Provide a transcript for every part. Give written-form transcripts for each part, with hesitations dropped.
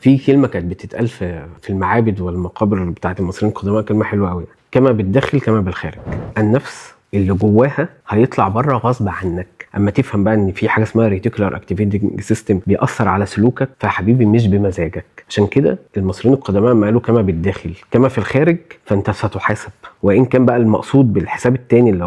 في كلمه كانت بتتقال في المعابد والمقابر بتاعت المصريين القدماء، كلمه حلوه قوي، كما بالداخل كما بالخارج. النفس اللي جواها هيطلع بره غصب عنك. اما تفهم بقى ان في حاجه اسمها ريتيكولار اكتيفيتنج سيستم بيأثر على سلوكك، فحبيبي مش بمزاجك. عشان كده المصريين القدماء ما قالوا كما بالداخل كما في الخارج، فانت ستحاسب. وان كان بقى المقصود بالحساب التاني اللي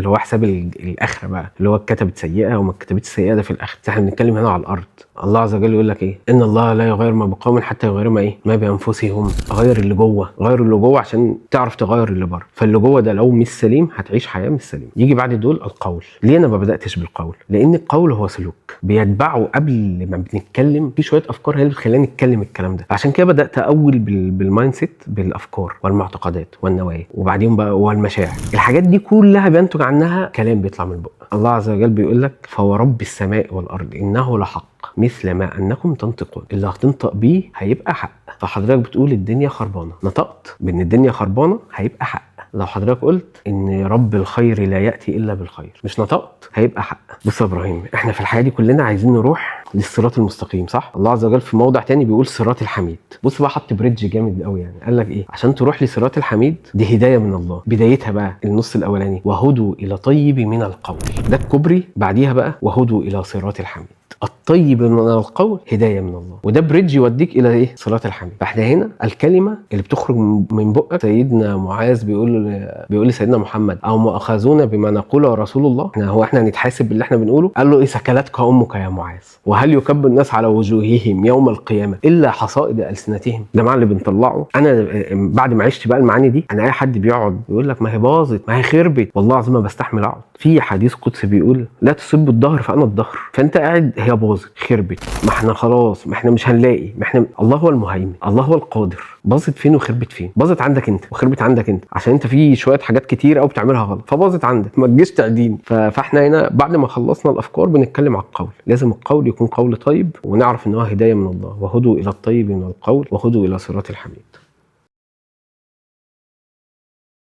هو حساب الاخره بقى، اللي هو اتكتبت سيئه وما اتكتبتش سيئه، ده في الاخره. احنا بنتكلم هنا على الارض. الله عز وجل يقول لك ايه؟ ان الله لا يغير ما بقوم حتى يغيروا ما بانفسهم. غير اللي جوه، غير اللي جوه عشان تعرف تغير اللي بره. فاللي جوه ده لو مش سليم هتعيش حياه مش سليمه. يجي بعد دول القول. ليه انا ما بداتش بالقول؟ لان القول هو سلوك بيتبعه قبل ما بنتكلم في شويه افكار هي اللي بتخلينا نتكلم الكلام ده. عشان كده بدات اول بالمايند سيت، بالافكار والمعتقدات والنوايا، وبعدين بقى والمشاعر. الحاجات دي كلها بينتج عنها كلام بيطلع من بقى. الله عز وجل بيقول لك فورب السماء والارض انه لحق مثل ما انكم تنطقون. اللي هتنطق بيه هيبقى حق. فحضرتك بتقول الدنيا خربانه، نطقت بان الدنيا خربانه هيبقى حق. لو حضرتك قلت ان رب الخير لا ياتي الا بالخير، مش نطقت، هيبقى حق. بص يا ابراهيم، احنا في الحياه دي كلنا عايزين نروح للصراط المستقيم، صح؟ الله عز وجل في موضع تاني بيقول صراط الحميد. بص بقى، حط بريدج جامد قوي يعني. قال لك ايه؟ عشان تروح لصراط الحميد دي هدايه من الله. بدايتها بقى النص الاولاني وهدوا الى طيب من القول، ده الكوبري. بعديها بقى وهدوا الى صراط الحميد. الطيب من القول هدايه من الله، وده بريدج يوديك الى ايه؟ صراط الحميد. فاحنا هنا الكلمه اللي بتخرج من بقك. سيدنا معاذ بيقول لسيدنا محمد او مؤاخذون بما نقول رسول الله، احنا هنتحاسب باللي احنا بنقوله؟ قال له ايه؟ سكلتك امك يا معاذ، وهل يكب الناس على وجوههم يوم القيامه الا حصائد السنتهم. ده معنى اللي بنطلعه. انا بعد ما عشت بقى المعاني دي، انا اي حد بيقعد يقول لك ما هي باظت، ما هي خربت، والله العظيم ما بستحمل اقعد. في حديث قدسي بيقول لا تسب الدهر فانا الدهر. فانت قاعد هي باظت خربت، ما احنا خلاص، ما احنا مش هنلاقي، ما احنا الله هو المهيمن، الله هو القادر. باظت فين وخربت فين؟ باظت عندك انت وخربت عندك انت، عشان انت في شويه حاجات كتير قوي بتعملها غلط، فباظت عندك، ما تجيش تعدين. فاحنا هنا بعد ما خلصنا الافكار بنتكلم على القول. لازم القول يكون قول طيب، ونعرف ان هو هدايه من الله. وهدوا الى الطيب من القول وهدوا الى صراط الحميد.